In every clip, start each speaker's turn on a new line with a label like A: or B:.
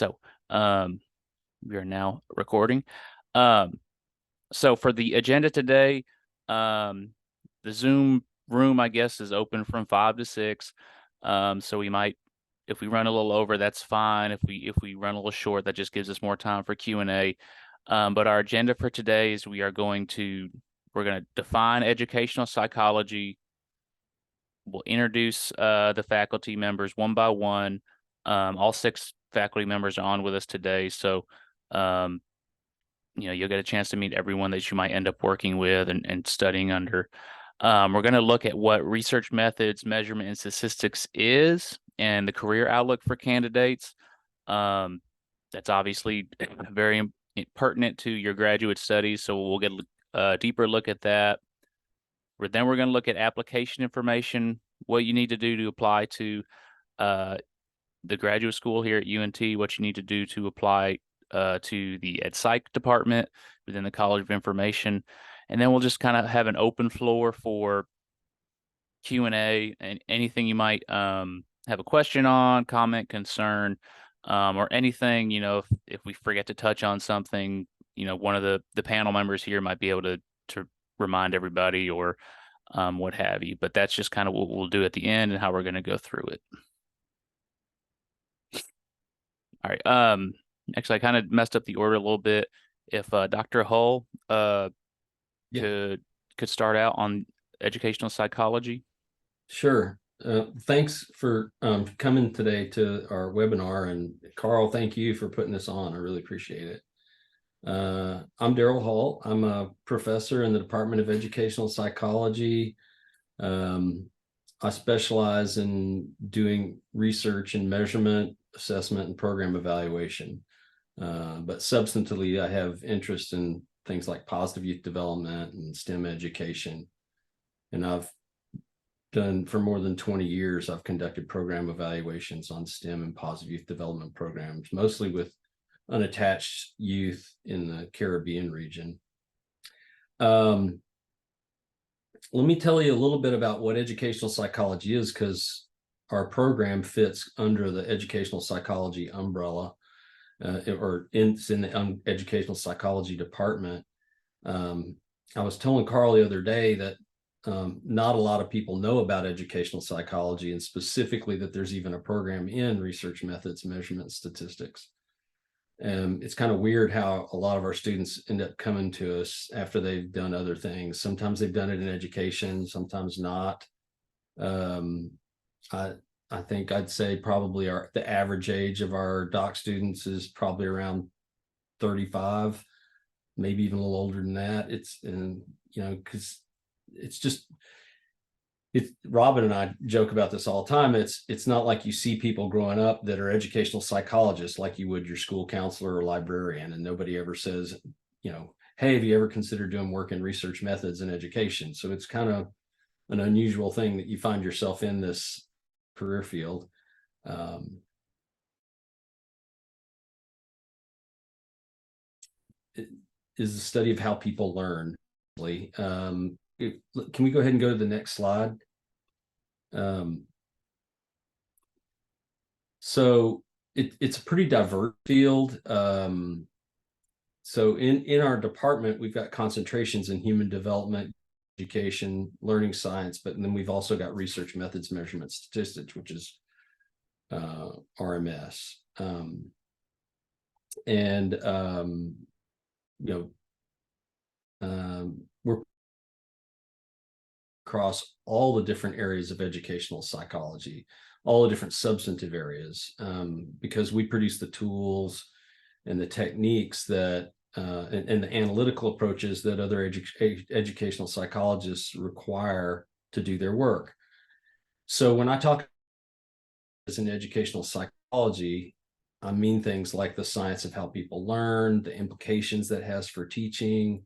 A: So, we are now recording. Um, so for the agenda today, the Zoom room, I guess, is open from 5 to 6. So we might, if we run a little over, that's fine. If we run a little short, that just gives us more time for Q&A. But our agenda for today is we're going to define educational psychology. We'll introduce the faculty members one by one. All 6 faculty members are on with us today, so um, you'll get a chance to meet everyone that you might end up working with and studying under. We're going to look at what research methods, measurement, and statistics is, and the career outlook for candidates. That's obviously very pertinent to your graduate studies, so we'll get a deeper look at that. Then we're going to look at application information, what you need to do to apply to the graduate school here at UNT, what you need to do to apply to the Ed Psych department within the College of Information. And then we'll just kind of have an open floor for Q&A and anything you might have a question on, comment, concern, or anything, if we forget to touch on something, one of the panel members here might be able to remind everybody or what have you. But that's just kind of what we'll do at the end and how we're going to go through it. All right. Actually, I kind of messed up the order a little bit. If Dr. Hull could start out on educational psychology.
B: Sure. Thanks for coming today to our webinar. And Carl, thank you for putting this on. I really appreciate it. I'm Daryl Hall. I'm a professor in the Department of Educational Psychology. I specialize in doing research and measurement, assessment, and program evaluation. But substantively, I have interest in things like positive youth development and STEM education. And I've done, for more than 20 years, I've conducted program evaluations on STEM and positive youth development programs, mostly with unattached youth in the Caribbean region. Let me tell you a little bit about what educational psychology is, because our program fits under the educational psychology umbrella, it's in the educational psychology department. I was telling Carl the other day that not a lot of people know about educational psychology, and specifically that there's even a program in research methods, measurement, statistics. It's kind of weird how a lot of our students end up coming to us after they've done other things. Sometimes they've done it in education, sometimes not. I think I'd say probably the average age of our doc students is probably around 35, maybe even a little older than that. Because Robin and I joke about this all the time. It's not like you see people growing up that are educational psychologists like you would your school counselor or librarian, and nobody ever says, hey, have you ever considered doing work in research methods in education? So it's kind of an unusual thing that you find yourself in this career field. It is the study of how people learn. Can we go ahead and go to the next slide? So it's a pretty diverse field. So in our department, we've got concentrations in human development, education, learning science, but then we've also got research methods, measurement, statistics, which is RMS. We're across all the different areas of educational psychology, all the different substantive areas, because we produce the tools and the techniques that and the analytical approaches that other educational psychologists require to do their work. So when I talk as an educational psychology, I mean things like the science of how people learn, the implications that has for teaching,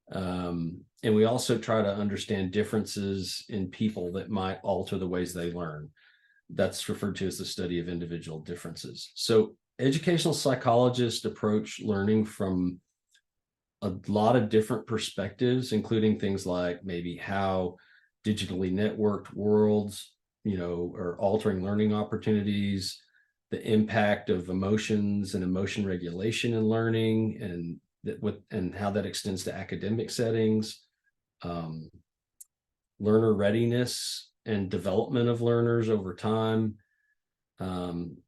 B: and we also try to understand differences in people that might alter the ways they learn. That's referred to as the study of individual differences. So educational psychologists approach learning from a lot of different perspectives, including things like maybe how digitally networked worlds, are altering learning opportunities, the impact of emotions and emotion regulation in learning, and how that extends to academic settings, learner readiness and development of learners over time.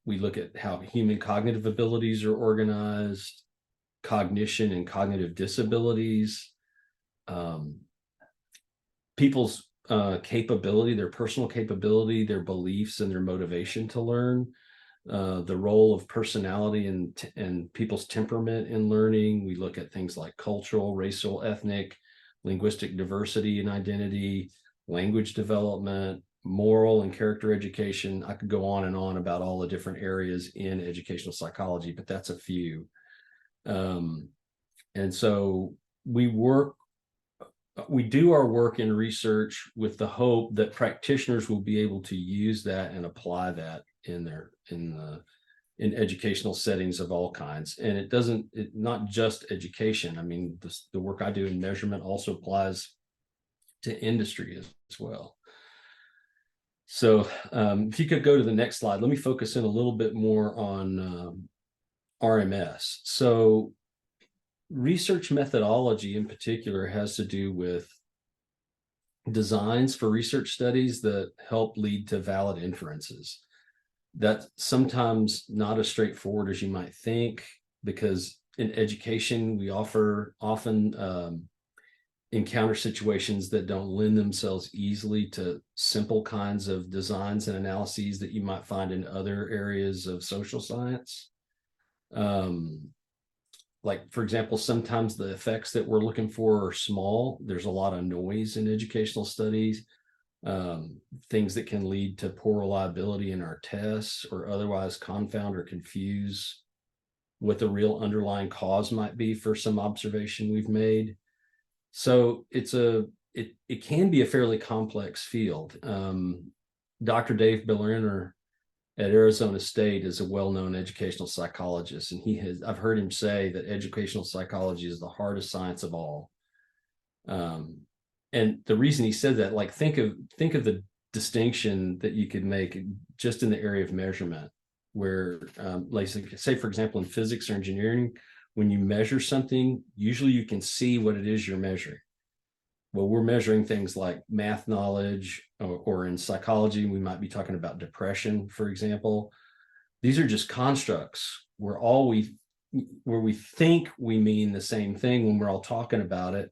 B: We look at how human cognitive abilities are organized, cognition and cognitive disabilities, people's capability, their personal capability, their beliefs, and their motivation to learn, the role of personality and people's temperament in learning. We look at things like cultural, racial, ethnic, linguistic diversity and identity, language development, moral and character education. I could go on and on about all the different areas in educational psychology, but that's a few. And so we do our work in research with the hope that practitioners will be able to use that and apply that in educational settings of all kinds. And it's not just education. I mean, the work I do in measurement also applies to industry as well. So if you could go to the next slide, let me focus in a little bit more on RMS. So research methodology in particular has to do with designs for research studies that help lead to valid inferences. That's sometimes not as straightforward as you might think, because in education, we often encounter situations that don't lend themselves easily to simple kinds of designs and analyses that you might find in other areas of social science. Like, for example, sometimes the effects that we're looking for are small. There's a lot of noise in educational studies, things that can lead to poor reliability in our tests or otherwise confound or confuse what the real underlying cause might be for some observation we've made. So it can be a fairly complex field. Dr. Dave Berliner at Arizona State is a well-known educational psychologist, and I've heard him say that educational psychology is the hardest science of all. And the reason he said that, like, think of the distinction that you could make just in the area of measurement, where, like, say, for example, in physics or engineering, when you measure something, usually you can see what it is you're measuring. Well, we're measuring things like math knowledge, or in psychology, we might be talking about depression, for example. These are just constructs where we think we mean the same thing when we're all talking about it.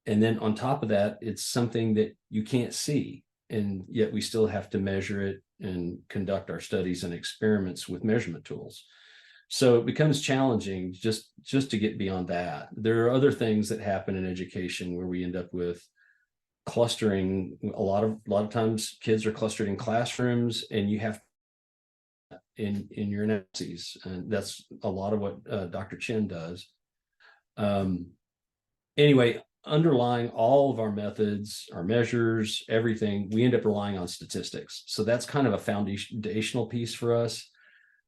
B: And then on top of that, it's something that you can't see, and yet we still have to measure it and conduct our studies and experiments with measurement tools. So it becomes challenging just to get beyond that. There are other things that happen in education where we end up with clustering. A lot of times kids are clustered in classrooms, and you have in your analyses, and that's a lot of what Dr. Chen does. Anyway, underlying all of our methods, our measures, everything, we end up relying on statistics. So that's kind of a foundational piece for us,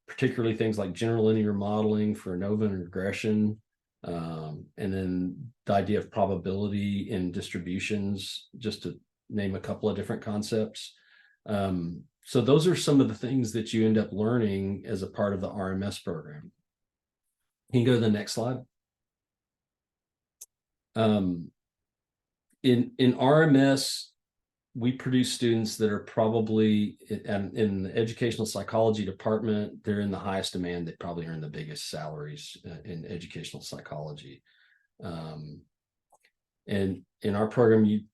B: particularly things like general linear modeling for ANOVA and regression, and then the idea of probability in distributions, just to name a couple of different concepts. So those are some of the things that you end up learning as a part of the RMS program. Can you go to the next slide? In RMS, we produce students that are probably in the educational psychology department. They're in the highest demand. They probably earn the biggest salaries in educational psychology. And in our program,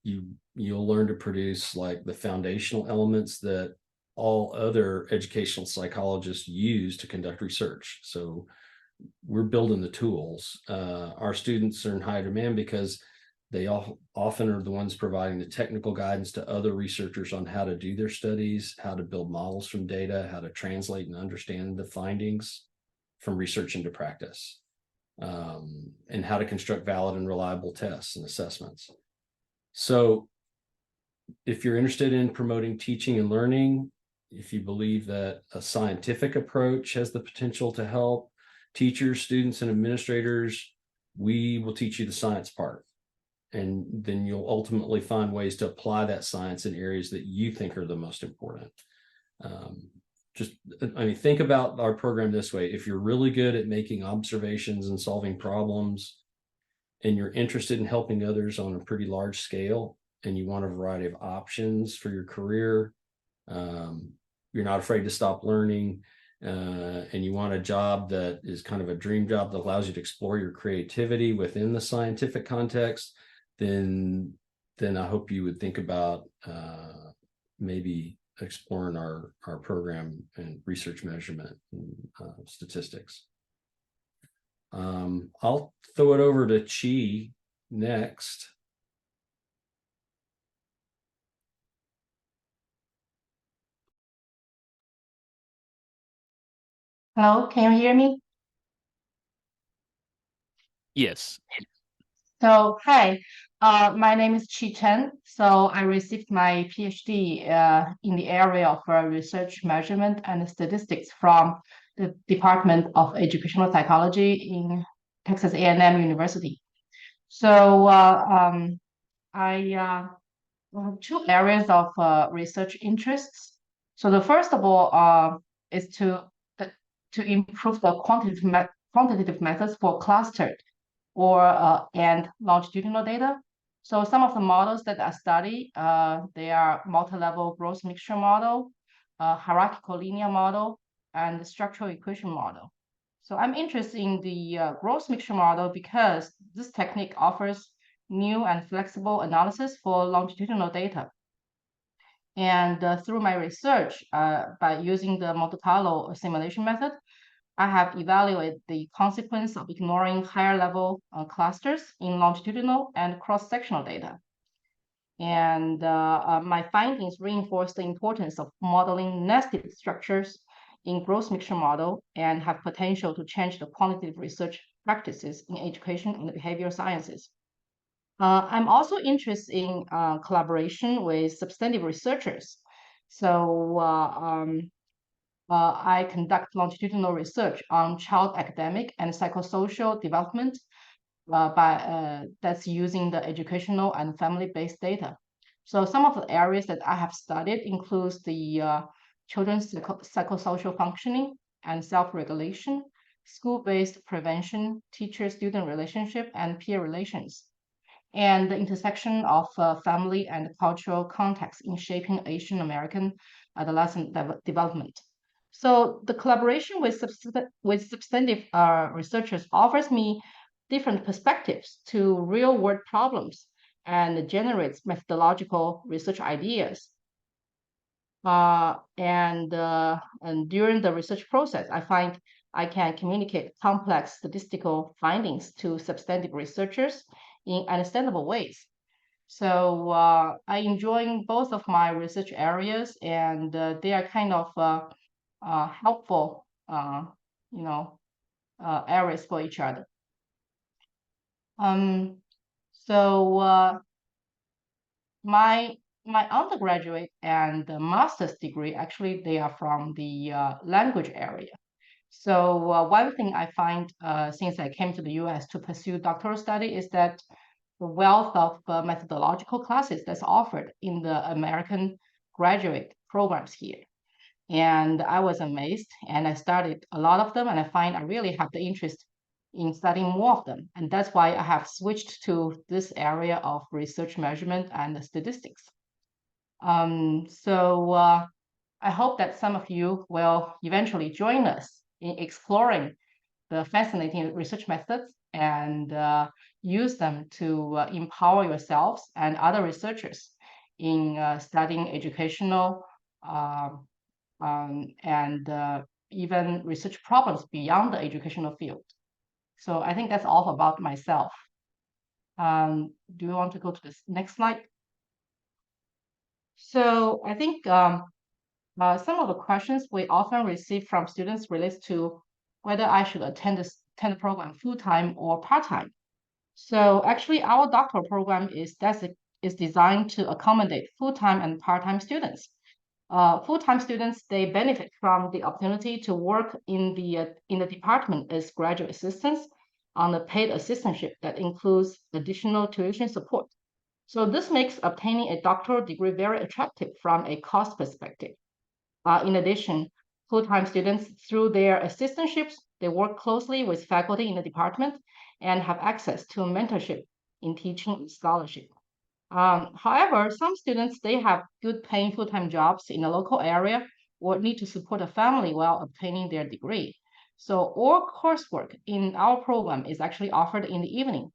B: you'll learn to produce like the foundational elements that all other educational psychologists use to conduct research. So we're building the tools. Our students are in high demand because they often are the ones providing the technical guidance to other researchers on how to do their studies, how to build models from data, how to translate and understand the findings from research into practice, and how to construct valid and reliable tests and assessments. So if you're interested in promoting teaching and learning, if you believe that a scientific approach has the potential to help teachers, students, and administrators, we will teach you the science part. And then you'll ultimately find ways to apply that science in areas that you think are the most important. I mean, think about our program this way. If you're really good at making observations and solving problems, and you're interested in helping others on a pretty large scale, and you want a variety of options for your career, you're not afraid to stop learning, and you want a job that is kind of a dream job that allows you to explore your creativity within the scientific context, then I hope you would think about maybe exploring our program in research measurement and statistics. I'll throw it over to Chi next.
C: Hello, can you hear me?
A: Yes.
C: So, hi, my name is Chi Chen. So, I received my PhD in the area of research measurement and statistics from the Department of Educational Psychology in Texas A&M University. So, I have two areas of research interests. So, the first of all is to improve the quantitative methods for clustered or and longitudinal data. So some of the models that I study, they are multi-level gross mixture model, hierarchical linear model, and the structural equation model. So I'm interested in the gross mixture model because this technique offers new and flexible analysis for longitudinal data. And through my research, by using the Monte Carlo simulation method, I have evaluated the consequence of ignoring higher level clusters in longitudinal and cross-sectional data. And my findings reinforce the importance of modeling nested structures in gross mixture model and have potential to change the quantitative research practices in education and behavioral sciences. I'm also interested in collaboration with substantive researchers. So I conduct longitudinal research on child academic and psychosocial development that's using the educational and family-based data. So some of the areas that I have studied includes the children's psychosocial functioning and self-regulation, school-based prevention, teacher-student relationship, and peer relations, and the intersection of family and cultural context in shaping Asian American adolescent development. So the collaboration with substantive researchers offers me different perspectives to real-world problems and generates methodological research ideas. And during the research process, I find I can communicate complex statistical findings to substantive researchers in understandable ways. So I enjoy both of my research areas, and they are kind of helpful, you know, areas for each other. Um, so my undergraduate and the master's degree actually they are from the language area. So one thing I find since I came to the U.S. to pursue doctoral study is that the wealth of methodological classes that's offered in the American graduate programs here. And I was amazed, and I studied a lot of them, and I find I really have the interest in studying more of them. And that's why I have switched to this area of research measurement and statistics. So I hope that some of you will eventually join us in exploring the fascinating research methods and use them to empower yourselves and other researchers in studying educational and even research problems beyond the educational field. So I think that's all about myself. Do you want to go to the next slide? So I think some of the questions we often receive from students relates to whether I should attend the program full-time or part-time. So actually, our doctoral program is designed to accommodate full-time and part-time students. Full-time students, they benefit from the opportunity to work in the department as graduate assistants on a paid assistantship that includes additional tuition support. So this makes obtaining a doctoral degree very attractive from a cost perspective. In addition, full-time students, through their assistantships, they work closely with faculty in the department and have access to mentorship in teaching and scholarship. However, some students, they have good paying full-time jobs in a local area or need to support a family while obtaining their degree. So all coursework in our program is actually offered in the evening.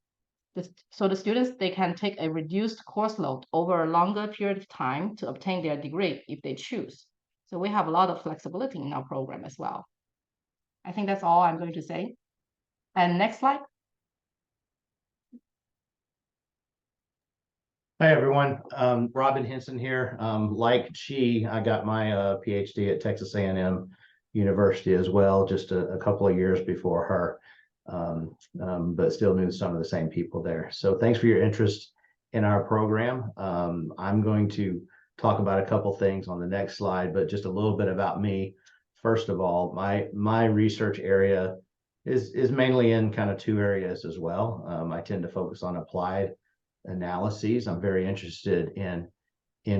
C: So the students, they can take a reduced course load over a longer period of time to obtain their degree if they choose. So we have a lot of flexibility in our program as well. I think that's all I'm going to say. And next slide.
D: Hi, everyone. Robin Henson here. Like Chi, I got my PhD at Texas A&M University as well, just a couple of years before her, but still knew some of the same people there. So thanks for your interest in our program. I'm going to talk about a couple things on the next slide, but just a little bit about me. First of all, my research area is mainly in kind of two areas as well. I tend to focus on applied analyses. I'm very interested in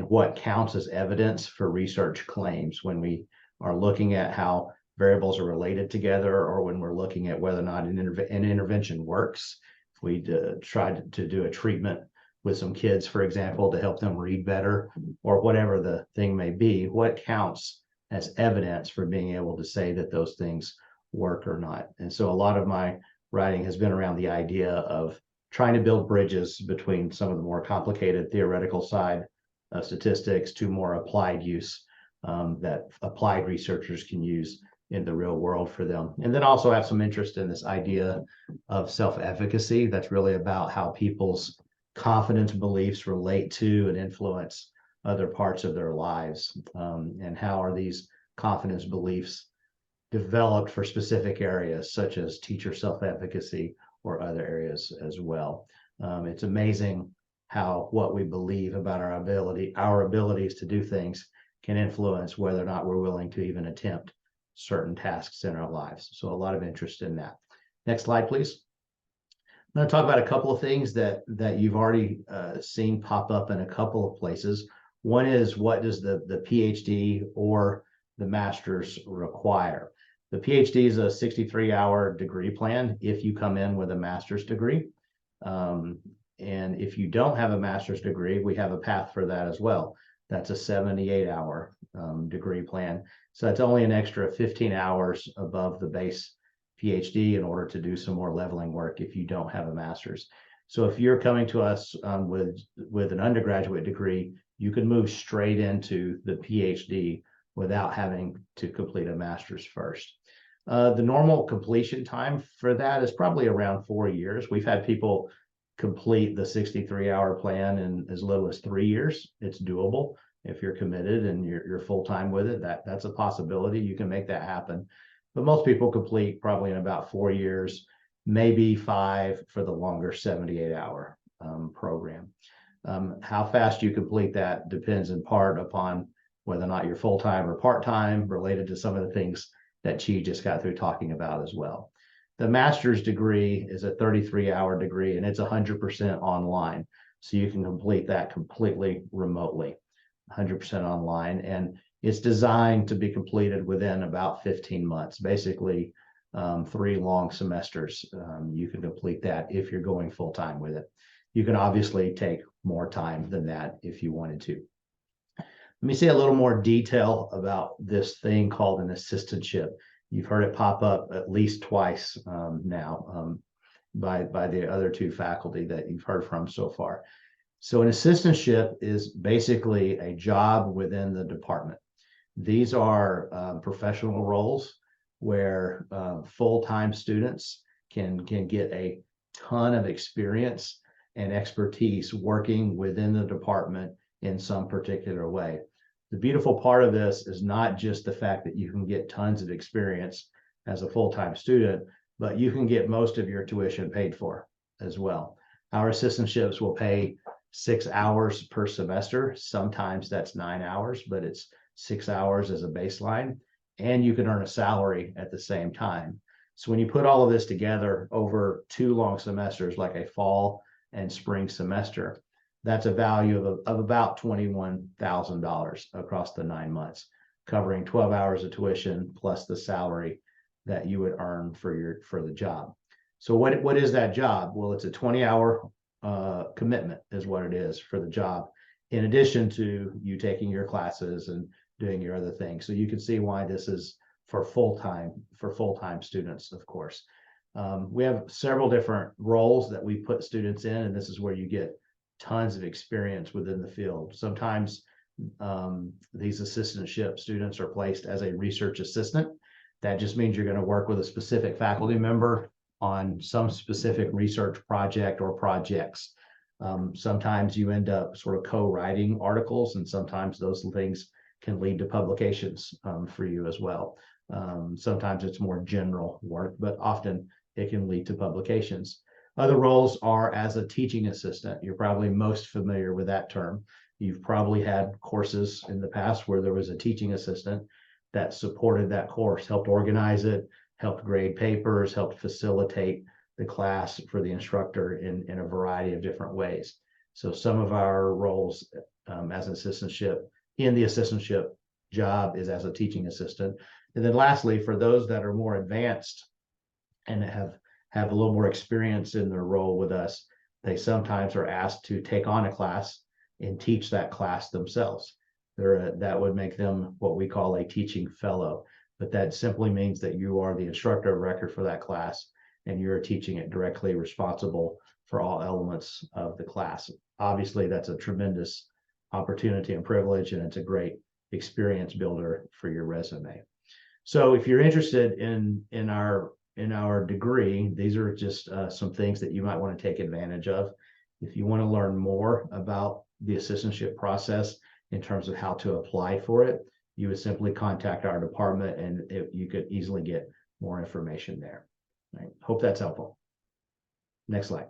D: what counts as evidence for research claims when we are looking at how variables are related together, or when we're looking at whether or not an intervention works. If we try to do a treatment with some kids, for example, to help them read better, or whatever the thing may be, what counts as evidence for being able to say that those things work or not. And so a lot of my writing has been around the idea of trying to build bridges between some of the more complicated theoretical side of statistics to more applied use that applied researchers can use in the real world for them. And then also have some interest in this idea of self-efficacy. That's really about how people's confidence beliefs relate to and influence other parts of their lives, and how are these confidence beliefs developed for specific areas such as teacher self-efficacy or other areas as well. It's amazing how what we believe about our abilities to do things can influence whether or not we're willing to even attempt certain tasks in our lives. So a lot of interest in that. Next slide, please. I'm going to talk about a couple of things that you've already seen pop up in a couple of places. One is, what does the PhD or the master's require? The PhD is a 63-hour degree plan if you come in with a master's degree. And if you don't have a master's degree, we have a path for that as well. That's a 78-hour degree plan. So that's only an extra 15 hours above the base PhD in order to do some more leveling work if you don't have a master's. So if you're coming to us with an undergraduate degree, you can move straight into the PhD without having to complete a master's first. The normal completion time for that is probably around 4 years. We've had people complete the 63-hour plan in as little as 3 years. It's doable if you're committed and you're full-time with it. That's a possibility. You can make that happen. But most people complete probably in about 4 years, maybe 5 for the longer 78-hour program. How fast you complete that depends in part upon whether or not you're full-time or part-time, related to some of the things that Chi just got through talking about as well. The master's degree is a 33-hour degree, and it's 100% online. So you can complete that completely remotely, 100% online. And it's designed to be completed within about 15 months, basically 3 long semesters. You can complete that if you're going full-time with it. You can obviously take more time than that if you wanted to. Let me say a little more detail about this thing called an assistantship. You've heard it pop up at least twice now by the other 2 faculty that you've heard from so far. So an assistantship is basically a job within the department. These are professional roles where full-time students can get a ton of experience and expertise working within the department in some particular way. The beautiful part of this is not just the fact that you can get tons of experience as a full-time student, but you can get most of your tuition paid for as well. Our assistantships will pay 6 hours per semester. Sometimes that's 9 hours, but it's 6 hours as a baseline, and you can earn a salary at the same time. So when you put all of this together over 2 long semesters, like a fall and spring semester, that's a value of about $21,000 across the 9 months. covering 12 hours of tuition plus the salary that you would earn for the job. So what is that job? Well, it's a 20-hour commitment is what it is for the job, in addition to you taking your classes and doing your other things. So you can see why this is for full-time students, of course. We have several different roles that we put students in, and this is where you get tons of experience within the field. Sometimes these assistantship students are placed as a research assistant. That just means you're going to work with a specific faculty member on some specific research project or projects. Sometimes you end up sort of co-writing articles, and sometimes those things can lead to publications for you as well. Sometimes it's more general work, but often it can lead to publications. Other roles are as a teaching assistant. You're probably most familiar with that term. You've probably had courses in the past where there was a teaching assistant that supported that course, helped organize it, helped grade papers, helped facilitate the class for the instructor in a variety of different ways. So some of our roles as an assistantship in the assistantship job is as a teaching assistant. And then lastly, for those that are more advanced and have a little more experience in their role with us, they sometimes are asked to take on a class and teach that class themselves. That would make them what we call a teaching fellow, but that simply means that you are the instructor of record for that class and you're teaching it directly, responsible for all elements of the class. Obviously, that's a tremendous opportunity and privilege, and it's a great experience builder for your resume. So if you're interested in our degree, these are just some things that you might want to take advantage of. If you want to learn more about the assistantship process in terms of how to apply for it, you would simply contact our department and you could easily get more information there. Right. Hope that's helpful. Next slide.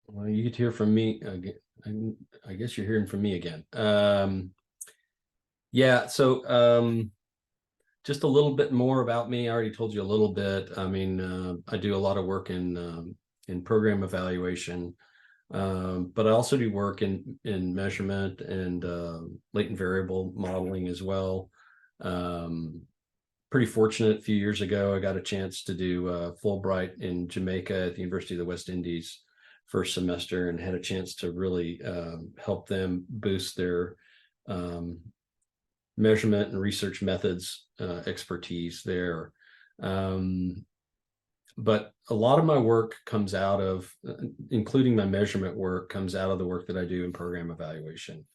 B: Well, you get to hear from me again. I guess you're hearing from me again. Yeah, so just a little bit more about me. I already told you a little bit. I mean, I do a lot of work in program evaluation, but I also do work in measurement and latent variable modeling as well. Pretty fortunate, a few years ago, I got a chance to do Fulbright in Jamaica at the University of the West Indies first semester, and had a chance to really help them boost their measurement and research methods expertise there. But a lot of my work comes out of, including my measurement work, comes out of the work that I do in program evaluation.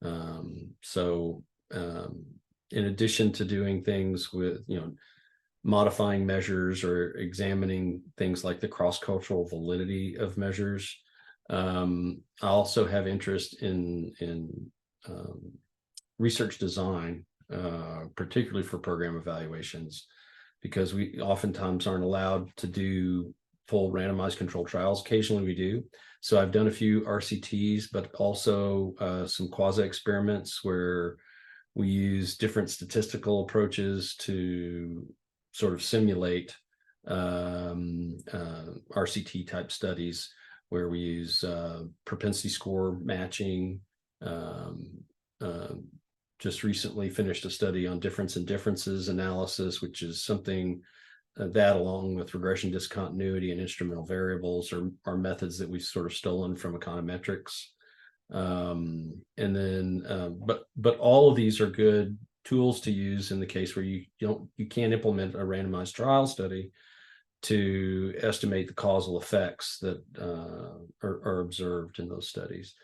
B: In addition to doing things with, modifying measures or examining things like the cross-cultural validity of measures, I also have interest in research design, particularly for program evaluations, because we oftentimes aren't allowed to do full randomized controlled trials. Occasionally we do. So I've done a few RCTs, but also some quasi experiments where we use different statistical approaches to sort of simulate RCT type studies, where we use propensity score matching. Just recently finished a study on difference in differences analysis, which is something that, along with regression discontinuity and instrumental variables, are methods that we've sort of stolen from econometrics. But all of these are good tools to use in the case where you can't implement a randomized trial study to estimate the causal effects that are observed in those studies.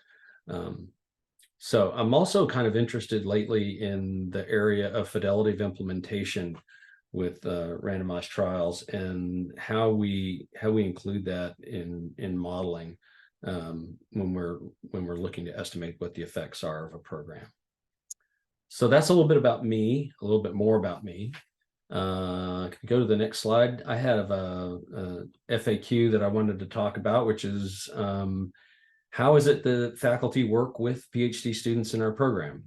B: So I'm also kind of interested lately in the area of fidelity of implementation with randomized trials, and how we include that in modeling when we're looking to estimate what the effects are of a program. So that's a little bit about me, a little bit more about me. Can we go to the next slide? I have a FAQ that I wanted to talk about, which is how is it the faculty work with PhD students in our program?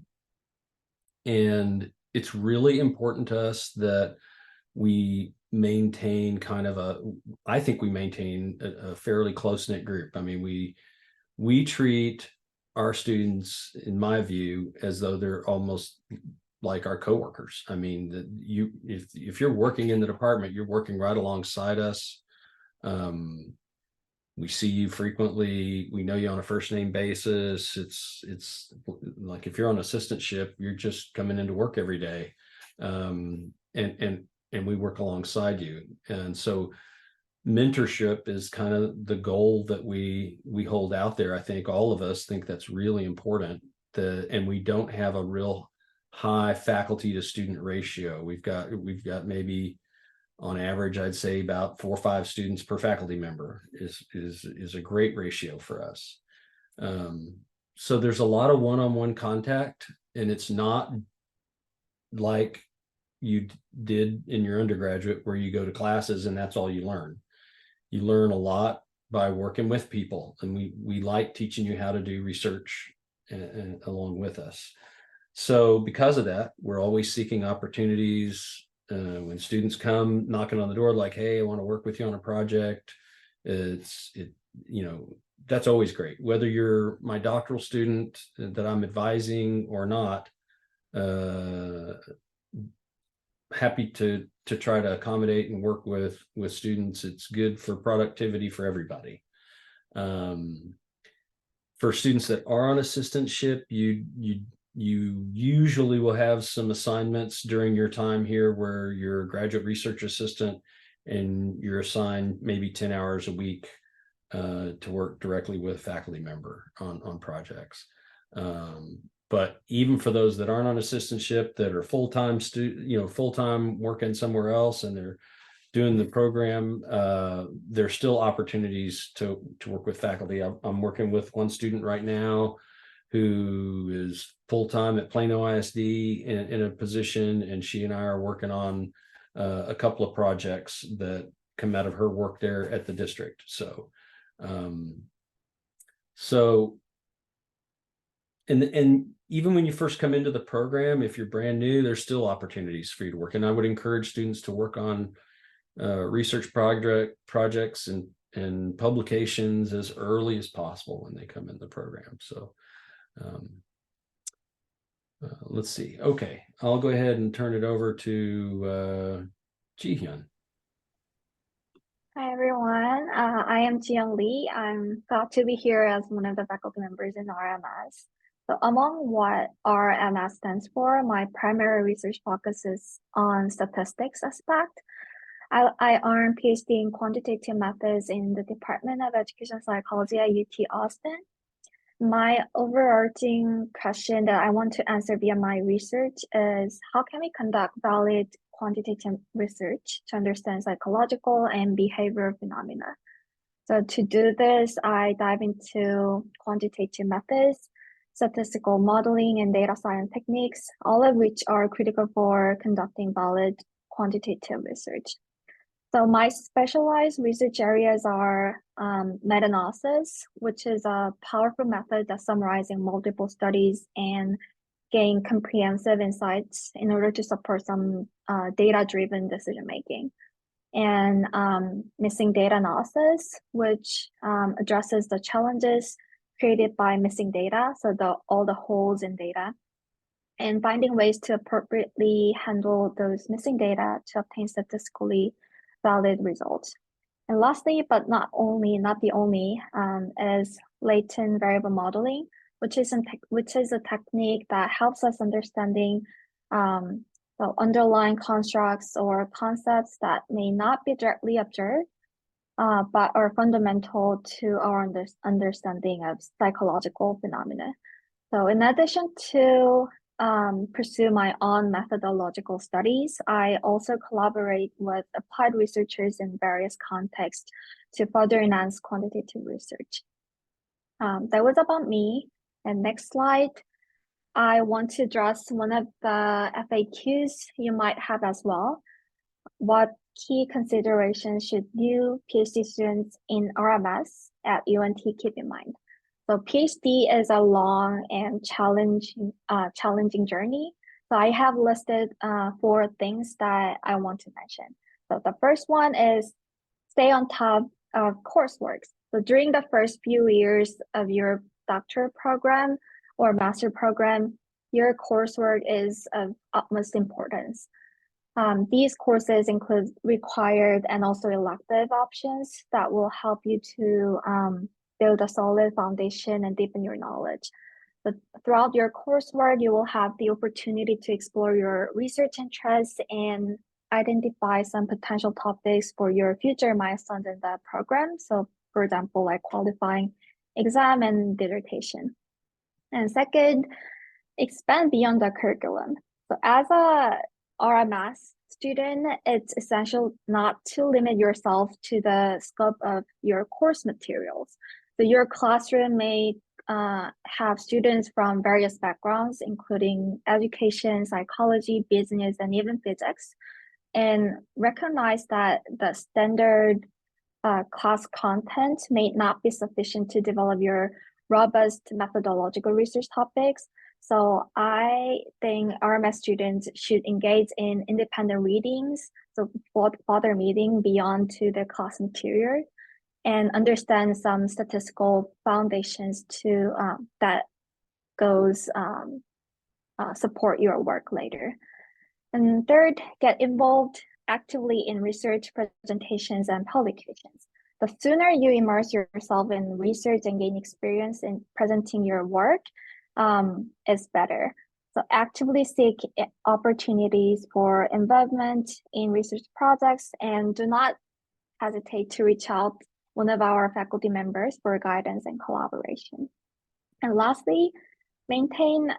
B: And it's really important to us that we maintain I think we maintain a fairly close-knit group. I mean, we treat our students, in my view, as though they're almost like our coworkers. I mean, that if you're working in the department, you're working right alongside us. We see you frequently. We know you on a first name basis. It's like if you're on assistantship, you're just coming into work every day, and we work alongside you. And so mentorship is kind of the goal that we hold out there. I think all of us think that's really important. And we don't have a real high faculty to student ratio. We've got maybe on average, I'd say about 4 or 5 students per faculty member is a great ratio for us. So there's a lot of one-on-one contact, and it's not like you did in your undergraduate where you go to classes and that's all you learn. You learn a lot by working with people, and we like teaching you how to do research along with us. So because of that, we're always seeking opportunities. When students come knocking on the door like, hey, I want to work with you on a project, that's always great. Whether you're my doctoral student that I'm advising or not, happy to try to accommodate and work with students. It's good for productivity for everybody. For students that are on assistantship, you usually will have some assignments during your time here where you're a graduate research assistant and you're assigned maybe 10 hours a week to work directly with a faculty member on projects. But even for those that aren't on assistantship, that are full-time working somewhere else and they're doing the program, there's still opportunities to work with faculty. I'm working with one student right now who is full-time at Plano ISD in a position, and she and I are working on a couple of projects that come out of her work there at the district. And even when you first come into the program, if you're brand new, there's still opportunities for you to work. And I would encourage students to work on research projects and publications as early as possible when they come in the program. So let's see. Okay, I'll go ahead and turn it over to Ji-hyun.
E: Hi everyone, I am Jiyoung Lee. I'm glad to be here as one of the faculty members in RMS. So among what RMS stands for, my primary research focuses on statistics aspect. I earned PhD in quantitative methods in the Department of Education Psychology at UT Austin. My overarching question that I want to answer via my research is how can we conduct valid quantitative research to understand psychological and behavioral phenomena? So to do this, I dive into quantitative methods, statistical modeling, and data science techniques, all of which are critical for conducting valid quantitative research. So my specialized research areas are meta-analysis, which is a powerful method that's summarizing multiple studies and gain comprehensive insights in order to support some data-driven decision-making. And missing data analysis, which addresses the challenges created by missing data, so all the holes in data, and finding ways to appropriately handle those missing data to obtain statistically valid results. And lastly, but not the only, is latent variable modeling, which is a technique that helps us understanding underlying constructs or concepts that may not be directly observed, but are fundamental to our understanding of psychological phenomena. So in addition to pursue my own methodological studies, I also collaborate with applied researchers in various contexts to further enhance quantitative research. That was about me. And next slide, I want to address one of the FAQs you might have as well. What key considerations should new PhD students in RMS at UNT keep in mind? So PhD is a long and challenging journey. So I have listed 4 things that I want to mention. So the first one is stay on top of coursework. So during the first few years of your doctoral program or master program, your coursework is of utmost importance. These courses include required and also elective options that will help you to build a solid foundation and deepen your knowledge. But throughout your coursework, you will have the opportunity to explore your research interests and identify some potential topics for your future milestones in the program. So, for example, like qualifying exam and dissertation. And second, expand beyond the curriculum. So as a RMS student, it's essential not to limit yourself to the scope of your course materials. So your classroom may have students from various backgrounds, including education, psychology, business, and even physics, and recognize that the standard class content may not be sufficient to develop your robust methodological research topics. So I think RMS students should engage in independent readings, so further reading beyond to the class material, and understand some statistical foundations to that goes support your work later. And third, get involved actively in research presentations and publications. The sooner you immerse yourself in research and gain experience in presenting your work, is better. So actively seek opportunities for involvement in research projects and do not hesitate to reach out one of our faculty members for guidance and collaboration. And lastly, maintain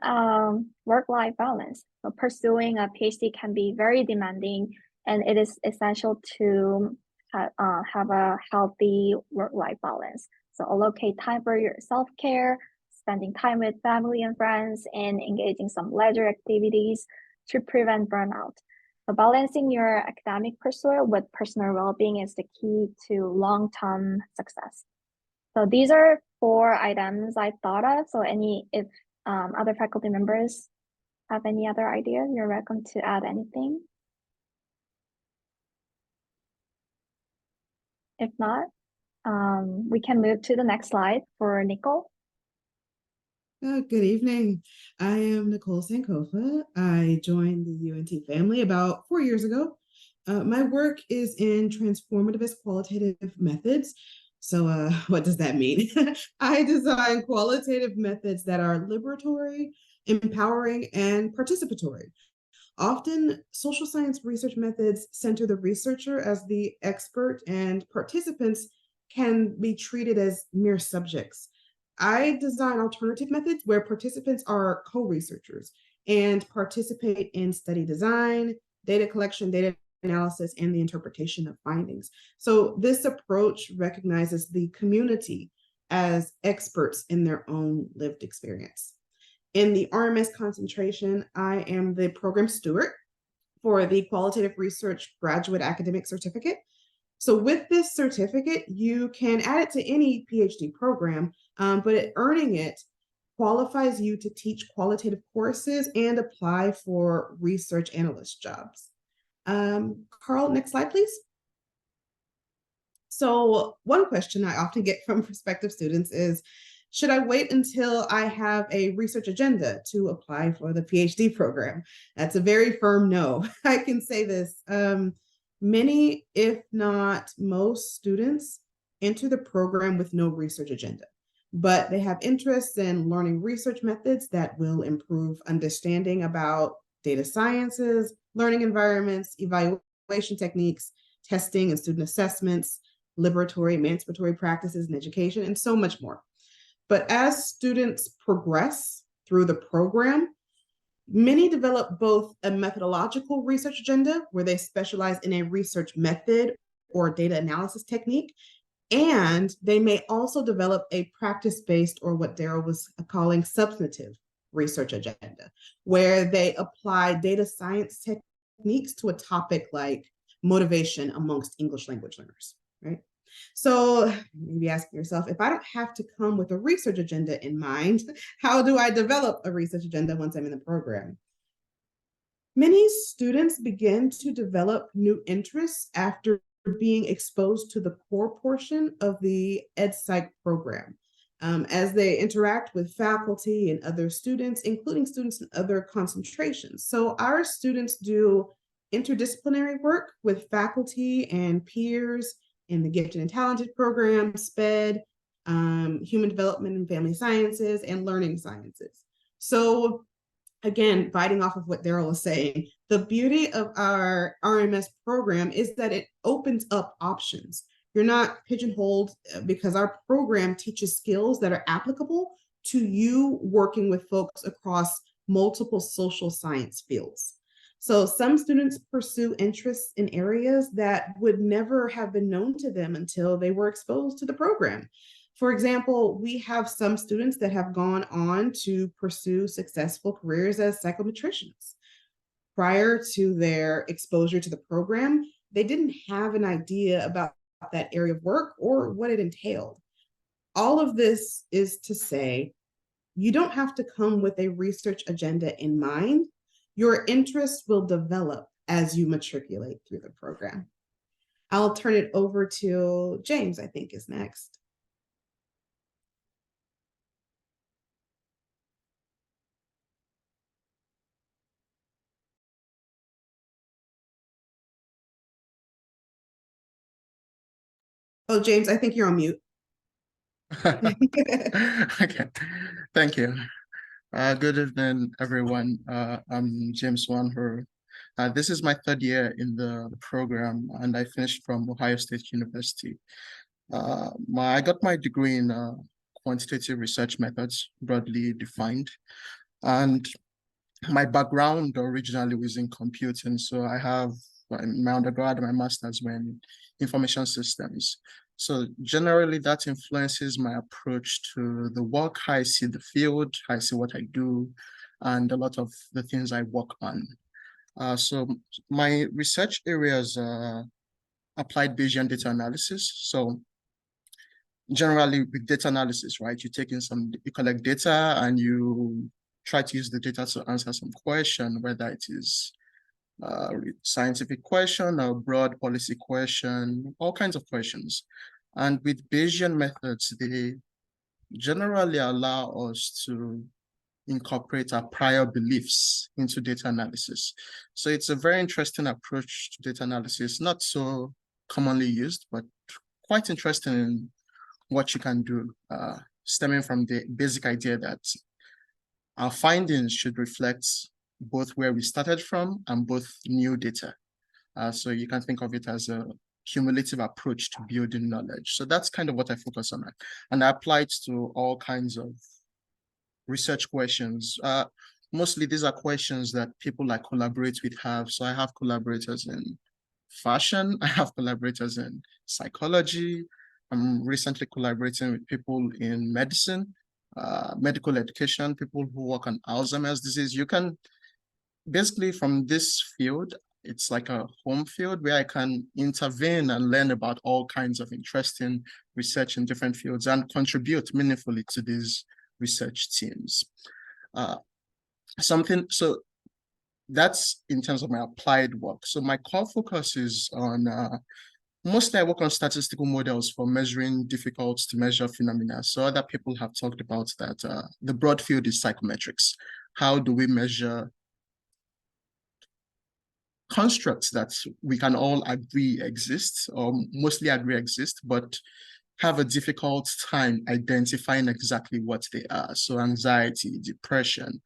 E: work-life balance. So pursuing a PhD can be very demanding, and it is essential to have a healthy work-life balance. So allocate time for your self-care, spending time with family and friends, and engaging some leisure activities to prevent burnout. So balancing your academic pursuit with personal well-being is the key to long-term success. So these are 4 items I thought of. So if other faculty members have any other ideas, you're welcome to add anything. If not, we can move to the next slide for Nicole.
F: Good evening. I am Nicole Sankofa. I joined the UNT family about 4 years ago. My work is in transformative qualitative methods. So what does that mean? I design qualitative methods that are liberatory, empowering, and participatory. Often, social science research methods center the researcher as the expert, and participants can be treated as mere subjects. I design alternative methods where participants are co-researchers and participate in study design, data collection, data analysis, and the interpretation of findings. So this approach recognizes the community as experts in their own lived experience. In the RMS concentration, I am the program steward for the Qualitative Research Graduate Academic Certificate. So with this certificate, you can add it to any PhD program, but earning it qualifies you to teach qualitative courses and apply for research analyst jobs. Carl, next slide, please. So one question I often get from prospective students is, should I wait until I have a research agenda to apply for the PhD program? That's a very firm no. I can say this. Many, if not most, students enter the program with no research agenda, but they have interests in learning research methods that will improve understanding about data sciences, learning environments, evaluation techniques, testing and student assessments, liberatory, emancipatory practices in education, and so much more. But as students progress through the program, many develop both a methodological research agenda, where they specialize in a research method or data analysis technique, and they may also develop a practice-based, or what Daryl was calling substantive research agenda, where they apply data science techniques to a topic like motivation amongst English language learners, right? So maybe asking yourself, if I don't have to come with a research agenda in mind, how do I develop a research agenda once I'm in the program? Many students begin to develop new interests after being exposed to the core portion of the EdPsych program. as they interact with faculty and other students, including students in other concentrations. So our students do interdisciplinary work with faculty and peers in the gifted and talented program, SPED, human development and family sciences, and learning sciences. So again, biting off of what Daryl was saying, the beauty of our RMS program is that it opens up options. You're not pigeonholed because our program teaches skills that are applicable to you working with folks across multiple social science fields. So some students pursue interests in areas that would never have been known to them until they were exposed to the program. For example, we have some students that have gone on to pursue successful careers as psychometricians. Prior to their exposure to the program, they didn't have an idea about that area of work or what it entailed. All of this is to say, you don't have to come with a research agenda in mind. Your interests will develop as you matriculate through the program. I'll turn it over to James, I think is next. Oh, James, I think you're on mute.
G: Okay, thank you. Good evening, everyone. I'm James Wanher. This is my third year in the program, and I finished from Ohio State University. I got my degree in quantitative research methods, broadly defined, and my background originally was in computing, so I have my undergrad and my master's were in information systems. So generally that influences my approach to the work, how I see the field, how I see what I do, and a lot of the things I work on. So my research areas are applied Bayesian data analysis. So generally with data analysis, right, you collect data and you try to use the data to answer some question, whether it is a scientific question or broad policy question, all kinds of questions. And with Bayesian methods, they generally allow us to incorporate our prior beliefs into data analysis. So it's a very interesting approach to data analysis, not so commonly used, but quite interesting in what you can do, stemming from the basic idea that our findings should reflect both where we started from and both new data. So you can think of it as a cumulative approach to building knowledge. So that's kind of what I focus on. And I apply it to all kinds of research questions. Mostly these are questions that people I collaborate with have. So I have collaborators in fashion, I have collaborators in psychology. I'm recently collaborating with people in medicine, medical education, people who work on Alzheimer's disease. You can basically from this field, it's like a home field where I can intervene and learn about all kinds of interesting research in different fields and contribute meaningfully to these research teams. So that's in terms of my applied work. So my core focus is on, mostly I work on statistical models for measuring difficult to measure phenomena. So other people have talked about that. The broad field is psychometrics. How do we measure constructs that we can all agree exist, or mostly agree exist, but have a difficult time identifying exactly what they are. So anxiety, depression.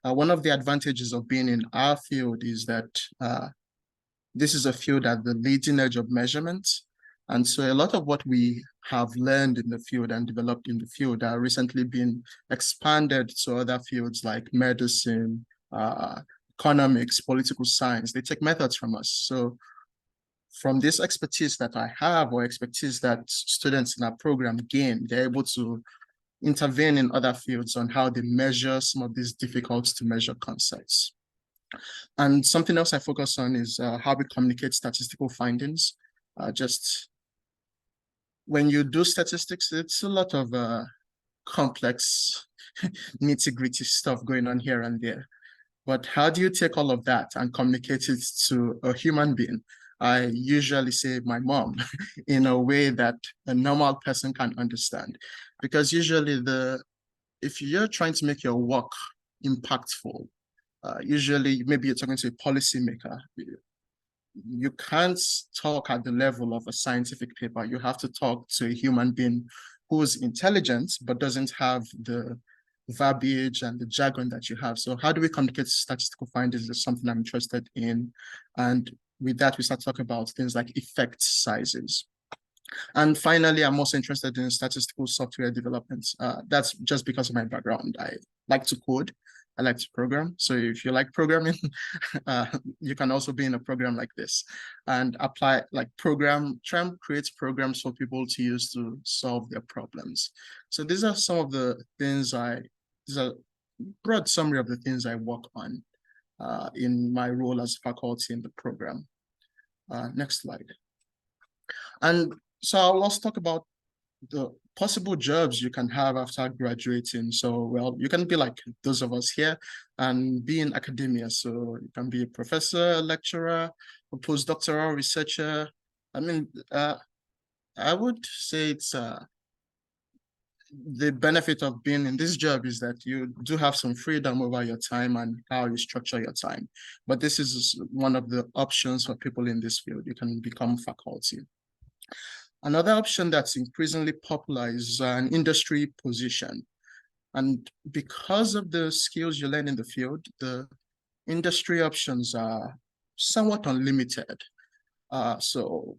G: One of the advantages of being in our field is that this is a field at the leading edge of measurement. And so a lot of what we have learned in the field and developed in the field are recently been expanded to other fields like medicine, economics, political science. They take methods from us. So from this expertise that I have or expertise that students in our program gain, they're able to intervene in other fields on how they measure some of these difficult to measure concepts. And something else I focus on is how we communicate statistical findings. Just when you do statistics, it's a lot of complex nitty-gritty stuff going on here and there. But how do you take all of that and communicate it to a human being? I usually say my mom in a way that a normal person can understand. Because usually if you're trying to make your work impactful, usually maybe you're talking to a policymaker, you can't talk at the level of a scientific paper. You have to talk to a human being who's intelligent but doesn't have the verbiage and the jargon that you have. So how do we communicate statistical findings is something I'm interested in. And with that, we start talking about things like effect sizes. And finally, I'm also interested in statistical software development. That's just because of my background. I like to code. I like to program. So if you like programming, you can also be in a program like this and apply try and create programs for people to use to solve their problems. So these are some of the things these are broad summary of the things I work on in my role as faculty in the program. Next slide. And so let's talk about the possible jobs you can have after graduating. So, well, you can be like those of us here and be in academia. So you can be a professor, a lecturer, a postdoctoral researcher. I mean, I would say it's the benefit of being in this job is that you do have some freedom over your time and how you structure your time. But this is one of the options for people in this field. You can become faculty. Another option that's increasingly popular is an industry position. And because of the skills you learn in the field, the industry options are somewhat unlimited. So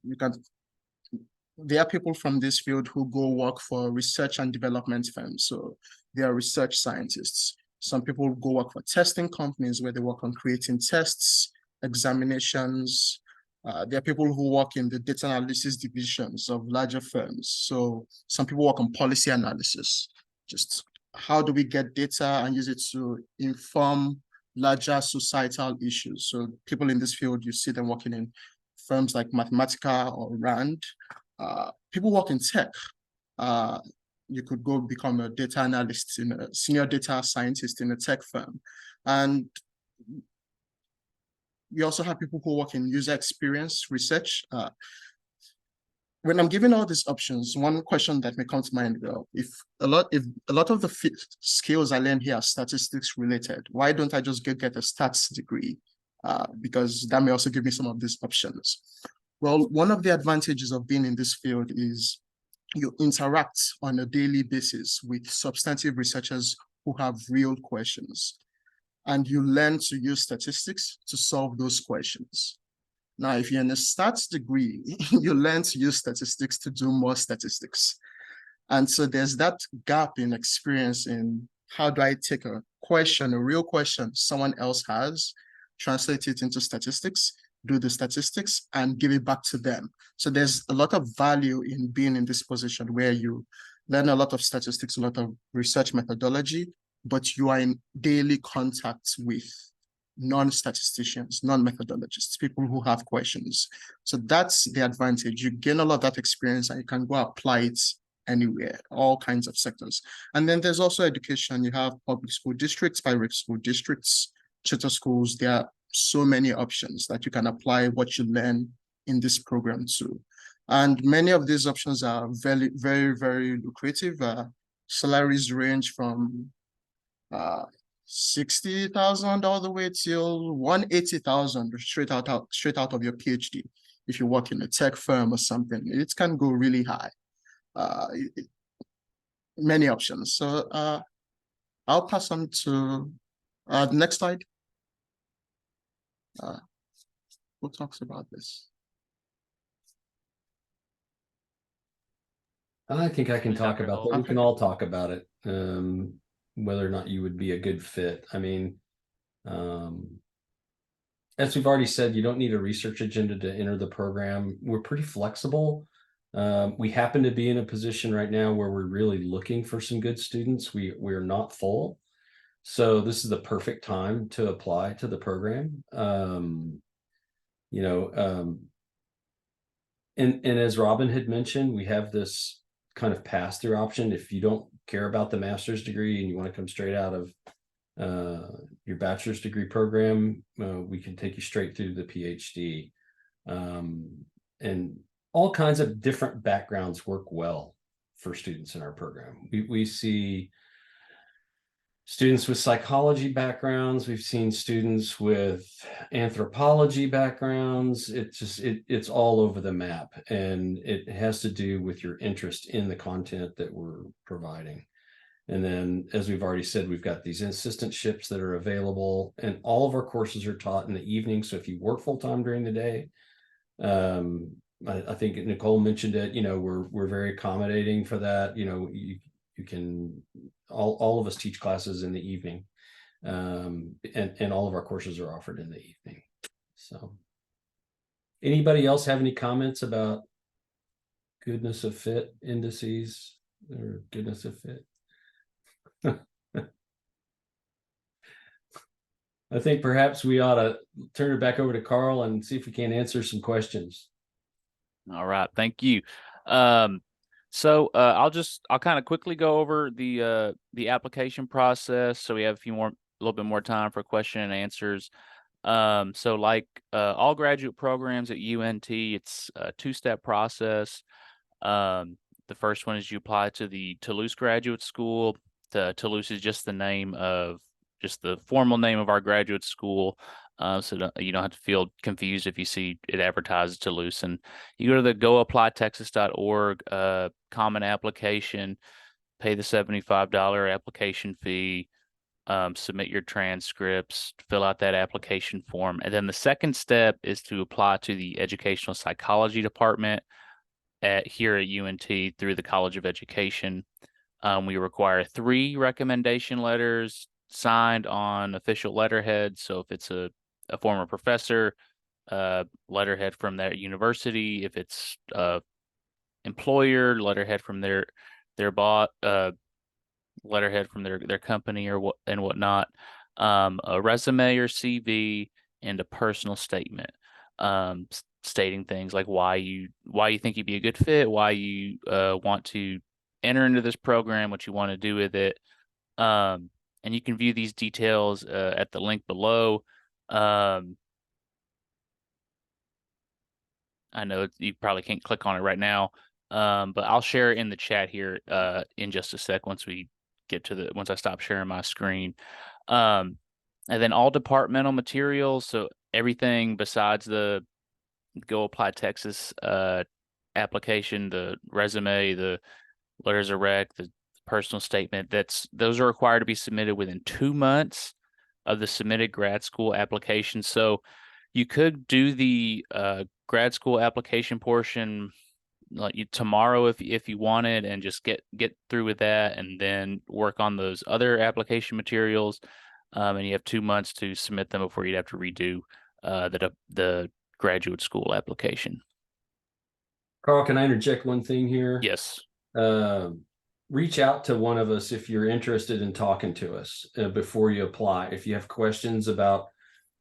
G: there are people from this field who go work for research and development firms. So they are research scientists. Some people go work for testing companies where they work on creating tests, examinations. There are people who work in the data analysis divisions of larger firms. So some people work on policy analysis. Just how do we get data and use it to inform larger societal issues? So people in this field, you see them working in firms like Mathematica or RAND. People work in tech. You could go become a data analyst, in a senior data scientist in a tech firm. And we also have people who work in user experience research. When I'm giving all these options, one question that may come to mind, well, if a lot of the skills I learn here are statistics related, why don't I just get a stats degree? Because that may also give me some of these options. Well, one of the advantages of being in this field is you interact on a daily basis with substantive researchers who have real questions, and you learn to use statistics to solve those questions. Now, if you're in a stats degree, you learn to use statistics to do more statistics. And so there's that gap in experience in how do I take a question, a real question someone else has, translate it into statistics, do the statistics, and give it back to them. So there's a lot of value in being in this position where you learn a lot of statistics, a lot of research methodology, but you are in daily contact with non-statisticians, non-methodologists, people who have questions. So that's the advantage. You gain a lot of that experience and you can go apply it anywhere, all kinds of sectors. And then there's also education. You have public school districts, private school districts, charter schools. There are so many options that you can apply what you learn in this program to. And many of these options are very, very, very lucrative. Salaries range from 60,000 all the way till 180,000 straight out of your PhD. If you work in a tech firm or something, it can go really high. Many options. So I'll pass on to the next slide. Who talks about this?
B: I think I can talk about that. We
G: Okay.
B: can all talk about it, whether or not you would be a good fit. I mean, as we've already said, you don't need a research agenda to enter the program. We're pretty flexible. We happen to be in a position right now where we're really looking for some good students. We're not full. So this is the perfect time to apply to the program. And as Robin had mentioned, we have this kind of pass-through option. If you don't care about the master's degree and you want to come straight out of your bachelor's degree program, we can take you straight through the PhD. And all kinds of different backgrounds work well for students in our program. We see students with psychology backgrounds. We've seen students with anthropology backgrounds. It's all over the map, and it has to do with your interest in the content that we're providing. And then, as we've already said, we've got these assistantships that are available, and all of our courses are taught in the evening. So if you work full-time during the day, I think Nicole mentioned it, we're very accommodating for that. You can, all of us teach classes in the evening. And all of our courses are offered in the evening. So anybody else have any comments about goodness of fit indices or goodness of fit? I think perhaps we ought to turn it back over to Carl and see if we can answer some questions.
A: All right, thank you. I'll kind of quickly go over the application process, so we have a little bit more time for question and answers. So like all graduate programs at UNT, it's a two-step process. The first one is you apply to the Toulouse Graduate School. Toulouse is just the formal name of our graduate school. So you don't have to feel confused if you see it advertised Toulouse. And you go to the goapplytexas.org common application, pay the $75 application fee, submit your transcripts, fill out that application form. And then the second step is to apply to the educational psychology department here at UNT through the College of Education. We require 3 recommendation letters signed on official letterhead. So if it's a former professor, letterhead from their university. If it's employer, letterhead from their boss, letterhead from their company or whatnot. A resume or CV, and a personal statement, stating things like why you think you'd be a good fit, why you want to enter into this program, what you want to do with it. And you can view these details at the link below. I know you probably can't click on it right now, but I'll share it in the chat here in just a sec once I stop sharing my screen. And then all departmental materials, so everything besides the Go Apply Texas application, the resume, the letters of rec, the personal statement, those are required to be submitted within 2 months of the submitted grad school application. So you could do the grad school application portion like tomorrow if you wanted, and just get through with that, and then work on those other application materials. And you have 2 months to submit them before you'd have to redo the graduate school application.
B: Carl, can I interject one thing here?
A: Yes.
B: Reach out to one of us if you're interested in talking to us before you apply. If you have questions about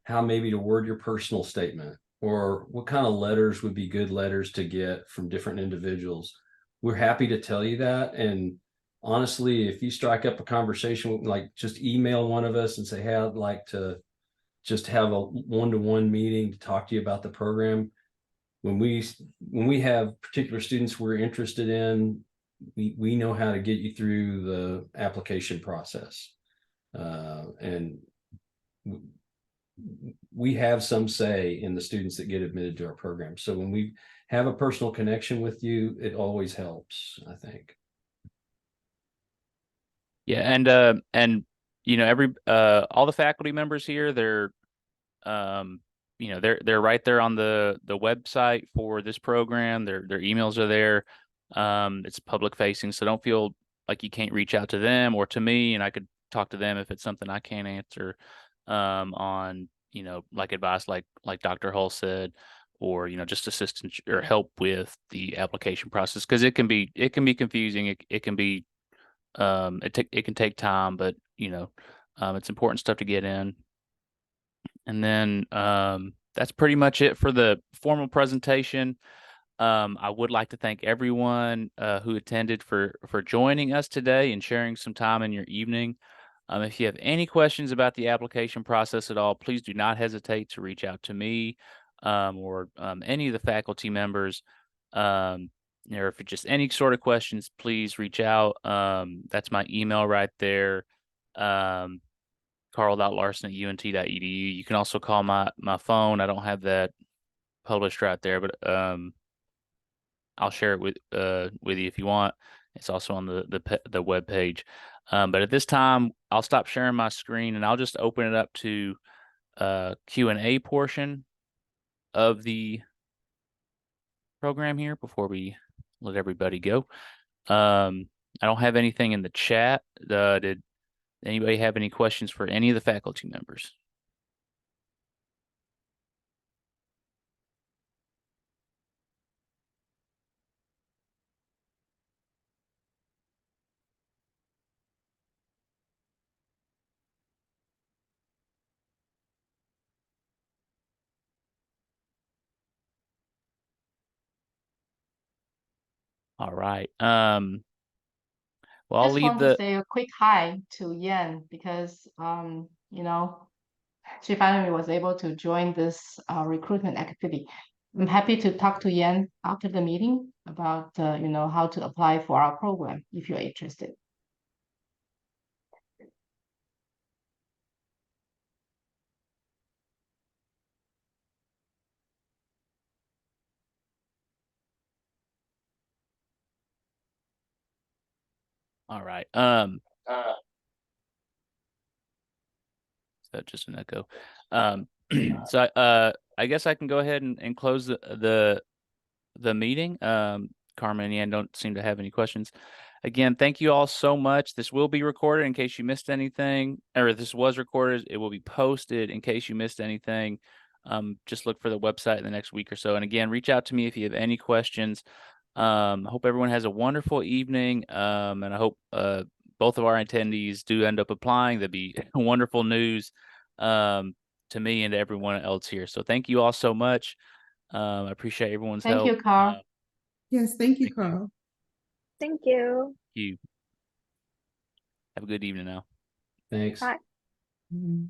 B: how maybe to word your personal statement, or what kind of letters would be good letters to get from different individuals, we're happy to tell you that. And honestly, if you strike up a conversation, like just email one of us and say, hey, I'd like to just have a one-to-one meeting to talk to you about the program. When we have particular students we're interested in, we know how to get you through the application process. And we have some say in the students that get admitted to our program. So when we have a personal connection with you, it always helps, I think.
A: Yeah, and all the faculty members here, they're they're right there on the website for this program. Their emails are there. It's public facing, so don't feel like you can't reach out to them or to me, and I could talk to them if it's something I can't answer on, like advice like Dr. Hull said, or just assistance or help with the application process, because it can be confusing. It can be it can take time, but it's important stuff to get in. And then that's pretty much it for the formal presentation. I would like to thank everyone who attended for joining us today and sharing some time in your evening. If you have any questions about the application process at all, please do not hesitate to reach out to me or any of the faculty members, or if it's just any sort of questions, please reach out. That's my email right there. Carl.larson@unt.edu. You can also call my phone. I don't have that published right there, but I'll share it with you if you want. It's also on the web page. But at this time, I'll stop sharing my screen and I'll just open it up to Q&A portion of the program here before we let everybody go. I don't have anything in the chat. Did anybody have any questions for any of the faculty members? All right. Well, I'll
C: Just
A: leave
C: want to
A: the.
C: say a quick hi to Yan because she finally was able to join this recruitment activity. I'm happy to talk to Yan after the meeting about how to apply for our program if you're interested.
A: All right. Is that just an echo? So I guess I can go ahead and close the meeting. Carmen and Yan don't seem to have any questions. Again, thank you all so much. This will be recorded in case you missed anything, or this was recorded. It will be posted in case you missed anything. Just look for the website in the next week or so. And again, reach out to me if you have any questions. I hope everyone has a wonderful evening. And I hope both of our attendees do end up applying. That'd be wonderful news to me and to everyone else here. So thank you all so much. I appreciate everyone's
C: Thank
A: help.
C: you, Carl.
F: Yes, thank you,
A: Thank you.
F: Carl.
E: Thank you.
A: You have a good evening now.
B: Thanks.
E: Bye.
F: Mhm.